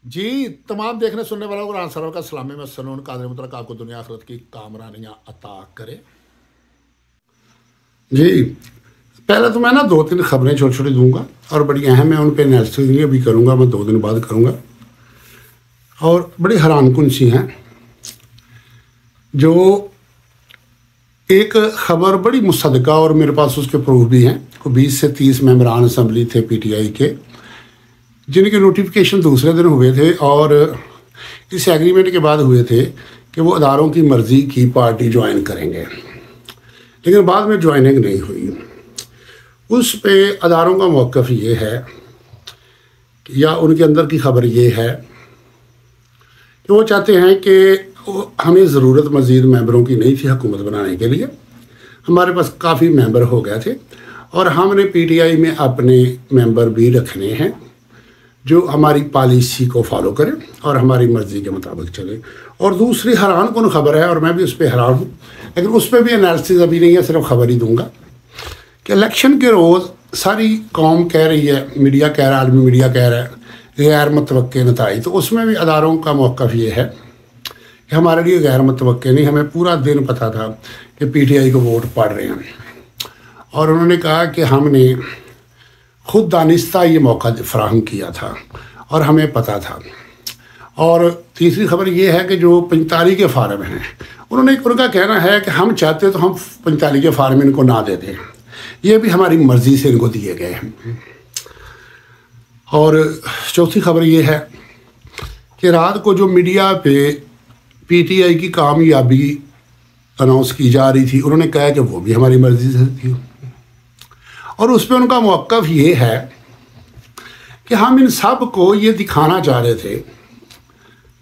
जी, तमाम देखने सुनने वालों को कुरान सरवर का सलामी में सनून कादिर मुतलक आपको दुनिया आखिरत की कामरानियाँ अता करे। जी, पहले तो मैं ना 2-3 खबरें छोटी-छोटी दूँगा और बड़ी अहम है, उन पे एनालिसिस नहीं अभी करूँगा, मैं 2 दिन बाद करूँगा और बड़ी हैरानकुन सी हैं। जो एक खबर बड़ी मुसद्दका और मेरे पास उसके प्रूफ भी हैं, 20 से 30 मेंबरान असम्बली थे पीटीआई के, जिनके नोटिफिकेशन दूसरे दिन हुए थे और इस एग्रीमेंट के बाद हुए थे कि वो अदारों की मर्ज़ी की पार्टी ज्वाइन करेंगे, लेकिन बाद में ज्वाइनिंग नहीं हुई। उस पे अदारों का मौक़िफ़ ये है या उनके अंदर की खबर ये है कि वो चाहते हैं कि हमें ज़रूरत मज़ीद मेंबरों की नहीं थी हुकूमत बनाने के लिए, हमारे पास काफ़ी मेंबर हो गए थे और हमने पीटीआई में अपने मेंबर भी रखने हैं जो हमारी पॉलिसी को फॉलो करें और हमारी मर्ज़ी के मुताबिक चले। और दूसरी हैरानकुन खबर है और मैं भी उस पर हैरान हूँ, लेकिन उस पर भी एनालिसिस अभी नहीं है, सिर्फ खबर ही दूँगा कि इलेक्शन के रोज़ सारी कौम कह रही है, मीडिया कह रहा है, आलमी मीडिया कह रहा है गैर मुतवक्के नताइज, तो उसमें भी अदारों का मौक़िफ़ ये है कि हमारे लिए गैर मुतवक्के नहीं, हमें पूरा दिन पता था कि पीटीआई को वोट पड़ रहे हैं और उन्होंने कहा कि हमने खुद दानिस्ता ये मौका फ़राहम किया था और हमें पता था। और तीसरी खबर ये है कि जो 45 के फार्म हैं, उनका कहना है कि हम चाहते तो हम 45 के फार्म इनको ना दे दें, ये भी हमारी मर्ज़ी से इनको दिए गए हैं। और चौथी खबर ये है कि रात को जो मीडिया पे पीटीआई की कामयाबी अनाउंस की जा रही थी, उन्होंने कहा कि वो भी हमारी मर्ज़ी से थी और उस पर उनका मौक़िफ़ ये है कि हम इन सब को ये दिखाना चाह रहे थे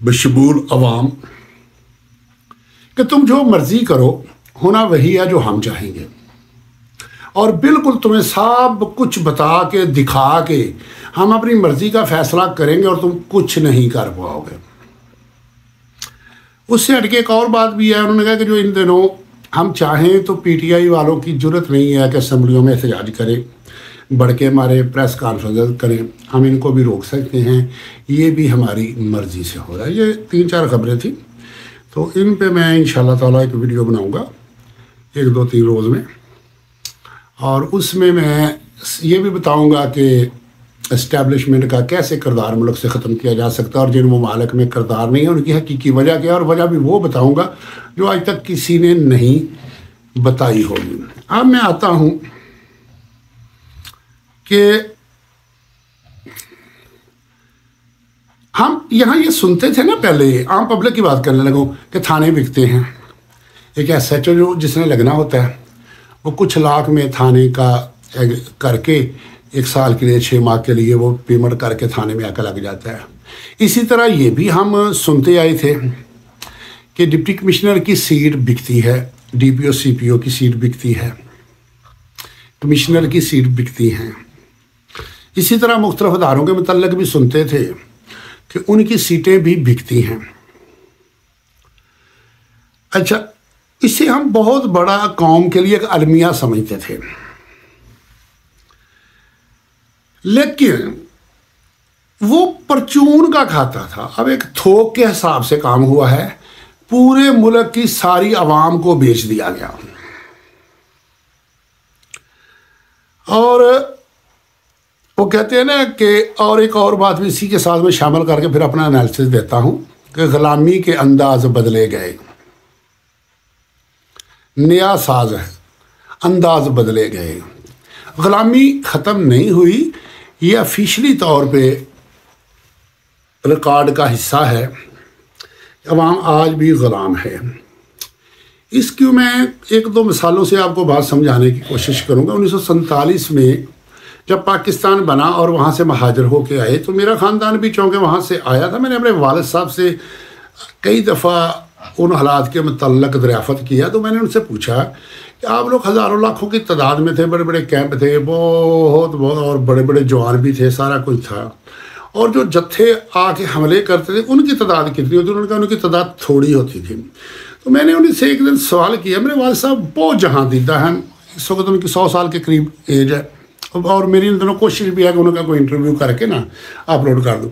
बशमूल अवाम कि तुम जो मर्ज़ी करो, होना वही है जो हम चाहेंगे और बिल्कुल तुम्हें सब कुछ बता के दिखा के हम अपनी मर्ज़ी का फ़ैसला करेंगे और तुम कुछ नहीं कर पाओगे। उससे हटके एक और बात भी है, उन्होंने कहा कि जो इन दिनों हम चाहें तो पीटीआई वालों की ज़रूरत नहीं है कि असम्बलियों में एहतजाज करें, बढ़ के हमारे प्रेस कॉन्फ्रेंस करें, हम इनको भी रोक सकते हैं, ये भी हमारी मर्ज़ी से हो रहा है। ये 3-4 खबरें थी, तो इन पे मैं इंशाल्लाह ताला एक वीडियो बनाऊंगा 1-2-3 रोज़ में और उसमें मैं ये भी बताऊंगा कि इस्टेब्लिशमेंट का कैसे किरदार मुल्क से ख़त्म किया जा सकता है और जिन ममालिक में किरदार नहीं है उनकी हकीकी वजह क्या है, और वजह भी वो बताऊंगा जो आज तक किसी ने नहीं बताई होगी। अब मैं आता हूँ कि हम यहाँ ये सुनते थे ना, पहले आम पब्लिक की बात करने लगूँ कि थाने बिकते हैं। एक एसएचओ जो जिसने लगना होता है वो कुछ लाख में थाने का करके 1 साल के लिए 6 माह के लिए वो पेमेंट करके थाने में आकर लग जाता है। इसी तरह ये भी हम सुनते आए थे कि डिप्टी कमिश्नर की सीट बिकती है, डीपीओ सीपीओ की सीट बिकती है, कमिश्नर की सीट बिकती हैं। इसी तरह मुख्तलिफ अदारों के मुतल्लिक़ भी सुनते थे कि उनकी सीटें भी बिकती हैं। अच्छा, इसे हम बहुत बड़ा कौम के लिए एक अलमिया समझते थे, लेकिन वो परचून का खाता था। अब एक थोक के हिसाब से काम हुआ है, पूरे मुल्क की सारी आवाम को बेच दिया गया। और वो कहते हैं ना कि, और एक और बात भी इसी के साथ में शामिल करके फिर अपना एनालिसिस देता हूँ कि ग़ुलामी के अंदाज बदले गए, नया साज है, अंदाज बदले गए। ग़ुलामी ख़त्म नहीं हुई, ये ऑफिशियली तौर पे रिकॉर्ड का हिस्सा है, अवाम आज भी ग़ुलाम है। इसकी मैं 1-2 मिसालों से आपको बात समझाने की कोशिश करूँगा। 1947 में जब पाकिस्तान बना और वहाँ से महाजर होके आए तो मेरा ख़ानदान भी चूँकि वहाँ से आया था, मैंने अपने वालिद साहब से कई दफ़ा उन हालात के मुतल्लिक़ दरियाफ़त किया। तो मैंने उनसे पूछा कि आप लोग हज़ारों लाखों की तादाद में थे, बड़े बड़े कैंप थे, बहुत और बड़े बड़े जवान भी थे, सारा कुछ था, और जो जत्थे आके हमले करते थे उनकी तादाद कितनी होती? उन्होंने कहा उनकी तादाद थोड़ी होती थी। तो मैंने उनसे एक दिन सवाल किया, मेरे वालिद साहब बहुत जहाँ दीदा हैं, इस वक्त उनकी 100 साल के करीब एज है और मेरी इन दिनों कोशिश भी है कि उनका कोई इंटरव्यू करके ना अपलोड कर दूँ।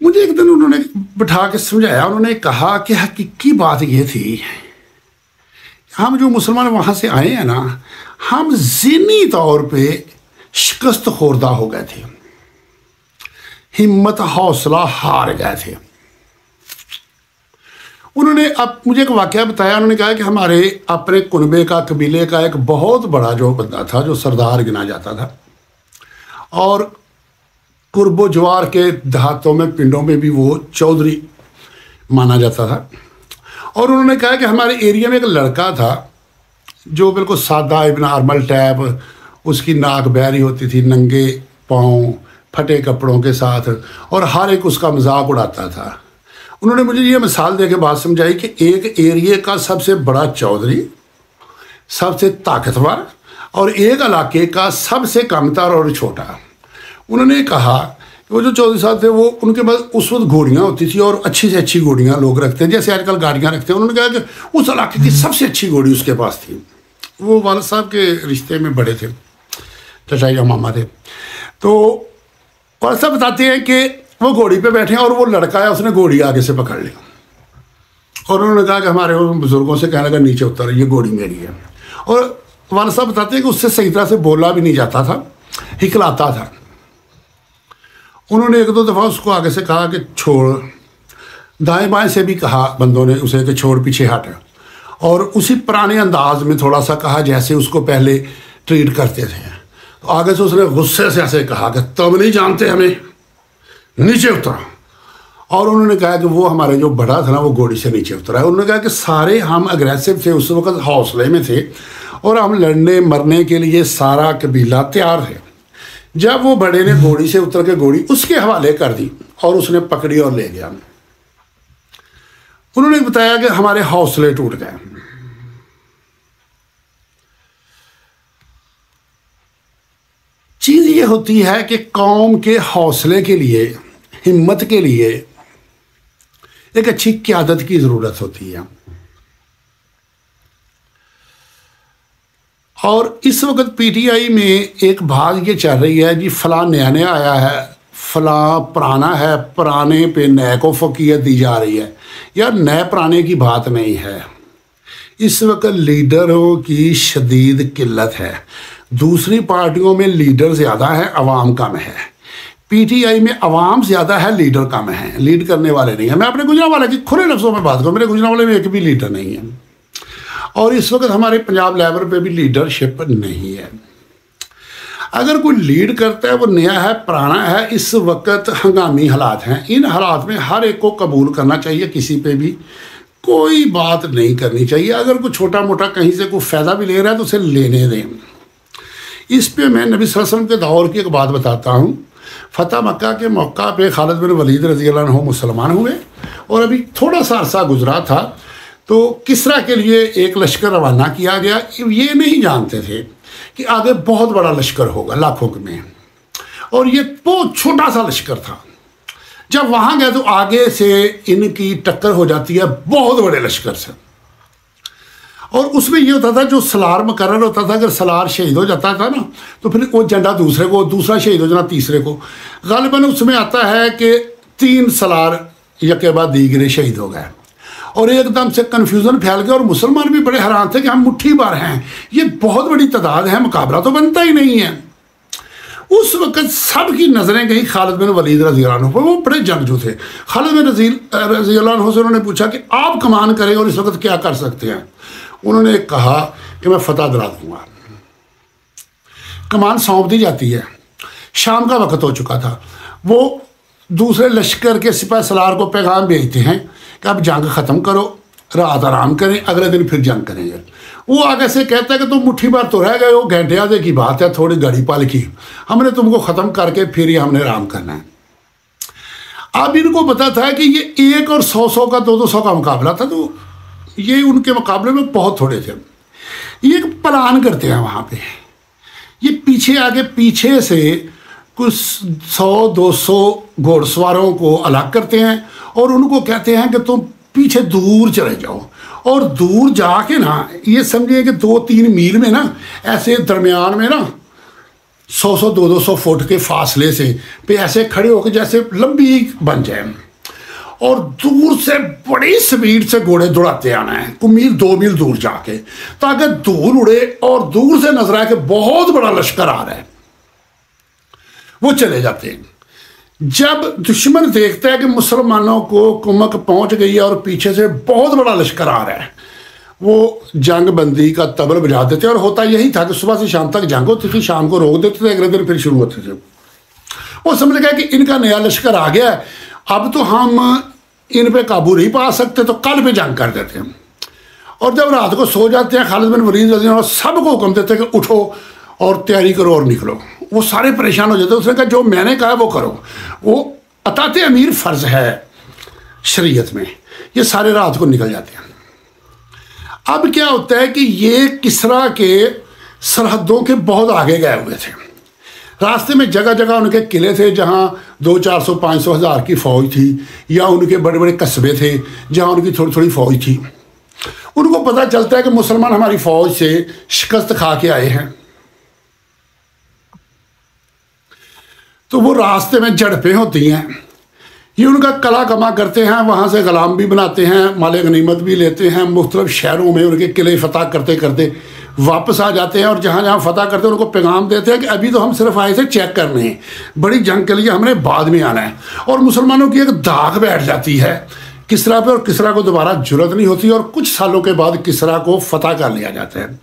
मुझे एक दिन उन्होंने बिठा के समझाया, उन्होंने कहा कि हकीकी बात ये थी, हम जो मुसलमान वहाँ से आए हैं ना, हम ज़हनी तौर पे शिकस्त खोरदा हो गए थे, हिम्मत हौसला हार गए थे। उन्होंने अब मुझे एक वाक़या बताया, उन्होंने कहा कि हमारे अपने कुनबे का, कबीले का एक बहुत बड़ा जो बंदा था, जो सरदार गिना जाता था, और कुर्बो जवार के देहातों में, पिंडों में भी वो चौधरी माना जाता था। और उन्होंने कहा कि हमारे एरिया में एक लड़का था जो बिल्कुल सादा इब्न नॉर्मल टाइप, उसकी नाक बहरी होती थी, नंगे पाँव, फटे कपड़ों के साथ, और हर एक उसका मजाक उड़ाता था। उन्होंने मुझे ये मिसाल दे के बात समझाई कि एक एरिया का सबसे बड़ा चौधरी, सबसे ताकतवर, और एक इलाके का सबसे कमतर और छोटा। उन्होंने कहा कि वो जो चौधरी साहब थे, वो उनके पास उस वक्त घोड़ियाँ होती थी, और अच्छी से अच्छी घोड़ियाँ लोग रखते हैं, जैसे आजकल गाड़ियाँ रखते हैं। उन्होंने कहा कि उस इलाके की सबसे अच्छी घोड़ी उसके पास थी। वो वालिद साहब के रिश्ते में बड़े थे, चचाई या मामा थे। तो वालिद साहब बताते हैं कि वो घोड़ी पे बैठे हैं और वो लड़का है, उसने घोड़ी आगे से पकड़ ली, और उन्होंने कहा कि हमारे बुजुर्गों से कहने लगा नीचे उतर, ये घोड़ी मेरी है। और वालिद साहब बताते हैं कि उससे सही तरह से बोला भी नहीं जाता था, हिकलाता था। उन्होंने एक दो दफ़ा उसको आगे से कहा कि छोड़, दाएं बाएं से भी कहा बंदों ने उसे कि छोड़, पीछे हट, और उसी पुराने अंदाज में थोड़ा सा कहा जैसे उसको पहले ट्रीट करते थे। तो आगे से उसने गुस्से से ऐसे कहा कि तुम नहीं जानते हमें, नीचे उतरो। और उन्होंने कहा कि वो हमारे जो बड़ा था ना, वो घोड़ी से नीचे उतरा है। उन्होंने कहा कि सारे हम अग्रेसिव थे, उस वक्त हौसले में थे, और हम लड़ने मरने के लिए सारा कबीला तैयार थे। जब वो बड़े ने घोड़ी से उतर के घोड़ी उसके हवाले कर दी और उसने पकड़ी और ले गया, उन्होंने बताया कि हमारे हौसले टूट गए। चीज़ ये होती है कि कौम के हौसले के लिए, हिम्मत के लिए एक अच्छी क़यादत की ज़रूरत होती है। और इस वक्त पीटीआई में एक बात ये चल रही है जी, फलां नया नया आया है, फलां पुराना है, पुराने पे नए को फ़कीयत दी जा रही है। यार, नए पुराने की बात नहीं है। इस वक्त लीडरों की शदीद किल्लत है। दूसरी पार्टियों में लीडर ज़्यादा है, अवाम कम है। पीटीआई में अवाम ज़्यादा है, लीडर कम है, लीड करने वाले नहीं है। मैं अपने गुजरांवाला की खुले लफ्ज़ों में बात करूँ, मेरे गुजरांवाले में एक भी लीडर नहीं है। और इस वक्त हमारे पंजाब लेवल पे भी लीडरशिप नहीं है। अगर कोई लीड करता है वो नया है, पुराना है, इस वक्त हंगामी हालात हैं। इन हालात में हर एक को कबूल करना चाहिए, किसी पे भी कोई बात नहीं करनी चाहिए। अगर कोई छोटा मोटा कहीं से कोई फ़ायदा भी ले रहा है तो उसे लेने दें। इस पे मैं नबी सल्लल्लाहु अलैहि वसल्लम के दौर की एक बात बताता हूँ। फ़तह मक्का के मौका पे खालिद बिन वलीद रज़ी अल्लाह अन्हु मुसलमान हुए, और अभी थोड़ा सा अरसा गुजरा था तो किसरा के लिए एक लश्कर रवाना किया गया। ये नहीं जानते थे कि आगे बहुत बड़ा लश्कर होगा, लाखों में, और ये बहुत छोटा सा लश्कर था। जब वहाँ गए तो आगे से इनकी टक्कर हो जाती है बहुत बड़े लश्कर से। और उसमें ये होता था, जो सलार मुकर्रर होता था, अगर सलार शहीद हो जाता था ना तो फिर वो झंडा दूसरे को, दूसरा शहीद हो जाना तीसरे को। गालिबन उसमें आता है कि 3 सलार यके बाद दीगरे शहीद हो गए, और एकदम से कन्फ्यूज़न फैल गया, और मुसलमान भी बड़े हैरान थे कि हम मुट्ठी भर हैं, ये बहुत बड़ी तादाद है, मुकाबला तो बनता ही नहीं है। उस वक्त सबकी नज़रें गई खालिद बिन वलीद रज़ी अल्लाह अन्हु पर। वो बड़े जंगजू थे। खालिद बिन रज़ी अल्लाह अन्हु से उन्होंने पूछा कि आप कमान करें और इस वक्त क्या कर सकते हैं। उन्होंने कहा कि मैं फतह दिला दूंगा। कमान सौंप दी जाती है। शाम का वक्त हो चुका था। वो दूसरे लश्कर के सिपह सलार को पैगाम भेजते हैं कि अब जंग ख़त्म करो, रात आराम करें, अगले दिन फिर जंग करेंगे। वो आगे से कहता है कि तुम मुट्ठी भर तो रह गए हो, घंटे आधे की बात है, थोड़ी घड़ी पल की, हमने तुमको ख़त्म करके फिर ही हमने आराम करना है। अब इनको पता था कि ये 1 और 100 का 200 का मुकाबला था, तो ये उनके मुकाबले में बहुत थोड़े थे। ये एक प्लान करते हैं वहाँ पे, ये पीछे आगे पीछे से कुछ 100-200 घोड़सवारों को अलग करते हैं और उनको कहते हैं कि तुम पीछे दूर चले जाओ, और दूर जाके ना, ये समझिए कि 2-3 मील में ना, ऐसे दरमियान में ना 100 200 फुट के फासले से पे ऐसे खड़े होकर जैसे लंबी बन जाए, और दूर से बड़ी स्पीड से घोड़े दौड़ाते आना है, कुछ मील 2 मील दूर जाके, ताकि धूल उड़े और दूर से नजर आए कि बहुत बड़ा लश्कर आ रहा है। वो चले जाते हैं। जब दुश्मन देखता है कि मुसलमानों को कुमक पहुंच गई है और पीछे से बहुत बड़ा लश्कर आ रहा है, वो जंग बंदी का तबल बजा देते। और होता यही था कि सुबह से शाम तक जंग होती थी, शाम को रोक देते थे, अगले दिन फिर शुरू होते थे। वो समझ गया कि इनका नया लश्कर आ गया है, अब तो हम इन पे काबू नहीं पा सकते, तो कल पे जंग कर देते हैं। और जब रात को सो जाते हैं, खालिद बिन वलीद रज़ी अल्लाह अन्हु सबको हुक्म देते हैं कि उठो और तैयारी करो और निकलो। वो सारे परेशान हो जाते हैं। उसने कहा जो मैंने कहा वो करो, वो अतात अमीर फ़र्ज है शरीयत में। ये सारे रात को निकल जाते हैं। अब क्या होता है कि ये किसरा के सरहदों के बहुत आगे गए हुए थे। रास्ते में जगह जगह उनके किले थे जहाँ 200 400 500 हज़ार की फ़ौज थी, या उनके बड़े बड़े कस्बे थे जहाँ उनकी थोड़ी थोड़ी फ़ौज थी। उनको पता चलता है कि मुसलमान हमारी फ़ौज से शिकस्त खा के आए हैं, तो वो रास्ते में झड़पें होती हैं। ये उनका कला कमा करते हैं, वहाँ से गुलाम भी बनाते हैं, माले गनीमत भी लेते हैं, मुख्तलिफ शहरों में उनके किले फतह करते करते वापस आ जाते हैं। और जहाँ जहाँ फतह करते हैं उनको पैगाम देते हैं कि अभी तो हम सिर्फ आए थे चेक करने, बड़ी जंग के लिए हमने बाद में आना है। और मुसलमानों की एक दाग बैठ जाती है किसरा पे, और किसरा को दोबारा जुर्रत नहीं होती, और कुछ सालों के बाद किसरा को फतह कर लिया जाता है।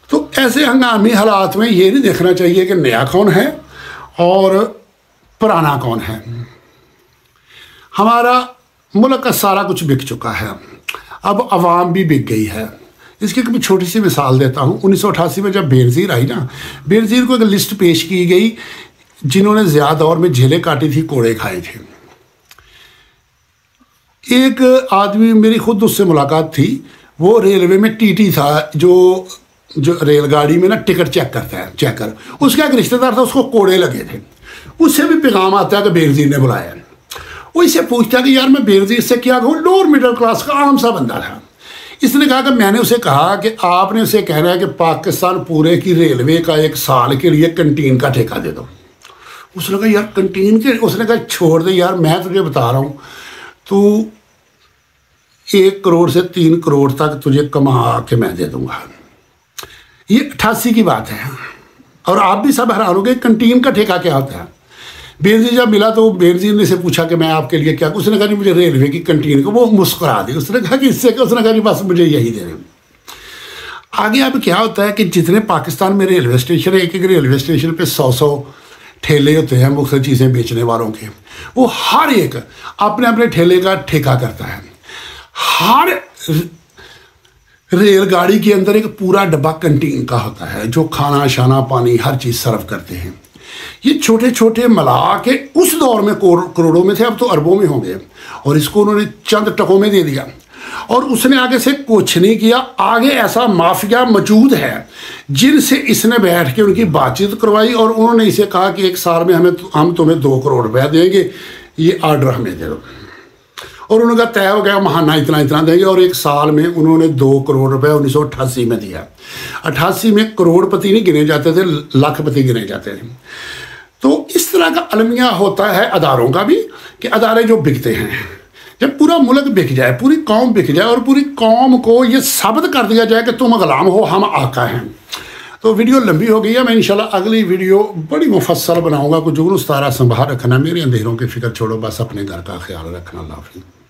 तो ऐसे हंगामी हालात में ये नहीं देखना चाहिए कि नया कौन है और पुराना कौन है। हमारा मुल्क का सारा कुछ बिक चुका है, अब अवाम भी बिक गई है। इसकी एक छोटी सी मिसाल देता हूँ। 1988 में जब बेनज़ीर आई ना, बेनज़ीर को एक लिस्ट पेश की गई जिन्होंने ज़िया दौर में झेले काटी थी, कोड़े खाए थे। एक आदमी, मेरी खुद उससे मुलाकात थी, वो रेलवे में टीटी था, जो रेलगाड़ी में ना टिकट चेक करता है, चेकर। उसका एक रिश्तेदार था, उसको कोड़े लगे थे। उससे भी पैगाम आता है कि बेनज़ीर ने बुलाया। वो इससे पूछता है कि यार मैं बेनज़ीर से क्या कहूँ, लोअर मिडिल क्लास का आम सा बंदा था। इसने कहा कि मैंने उसे कहा कि आपने उसे कहना है कि पाकिस्तान पूरे की रेलवे का 1 साल के लिए कंटीन का ठेका दे दो। उसने कहा यार कंटीन के, उसने कहा छोड़ दे यार, मैं तुझे बता रहा हूँ, तू 1 करोड़ से 3 करोड़ तक तुझे कमा के मैं दे दूँगा। ये 88 की बात है, और आप भी सब हैरान हो गए कंटीन का ठेका क्या होता है। बेनज़ीर जब मिला तो बेनज़ीर ने से पूछा कि मैं आपके लिए क्या, उसने कहा जी मुझे रेलवे की कंटीन को। वो मुस्कुरा दी। उसने कहा कि इससे, उसने कहा जी बस मुझे यही दे रहे। आगे अब क्या होता है कि जितने पाकिस्तान में रेलवे स्टेशन है, एक एक रेलवे स्टेशन पे 100 ठेले होते हैं मुख्तलिफ चीज़ें बेचने वालों के। वो हर एक अपने अपने ठेले का ठेका करता है। हर रेलगाड़ी के अंदर एक पूरा डब्बा कंटीन का होता है, जो खाना शाना पानी हर चीज़ सर्व करते हैं। ये छोटे छोटे मला के उस दौर में करोड़ों में थे, अब तो अरबों में होंगे। और इसको उन्होंने चंद टकों में दे दिया, और उसने आगे से कुछ नहीं किया। आगे ऐसा माफिया मौजूद है जिनसे इसने बैठ के उनकी बातचीत करवाई, और उन्होंने इसे कहा कि 1 साल में हम तुम्हें 2 करोड़ रुपया देंगे, ये ऑर्डर हमें दे दो। और उनका तय हो गया महाना इतना इतना देंगे, और 1 साल में उन्होंने 2 करोड़ रुपए 1988 में दिया। 88 में करोड़पति नहीं गिने जाते थे, लाखपति गिने जाते थे। तो इस तरह का अलमिया होता है अदारों का भी, कि अदारे जो बिकते हैं, जब पूरा मुल्क बिक जाए, पूरी कौम बिक जाए, और पूरी कौम को ये साबित कर दिया जाए कि तुम गुलाम हो, हम आका हैं। तो वीडियो लंबी हो गई है, मैं इंशाल्लाह अगली वीडियो बड़ी मुफस्सल बनाऊंगा। कुछ जुगनू तारा संभाल रखना, मेरे अंधेरों की फिक्र छोड़ो, बस अपने घर का ख्याल रखना। अल्लाह हाफ़िज़।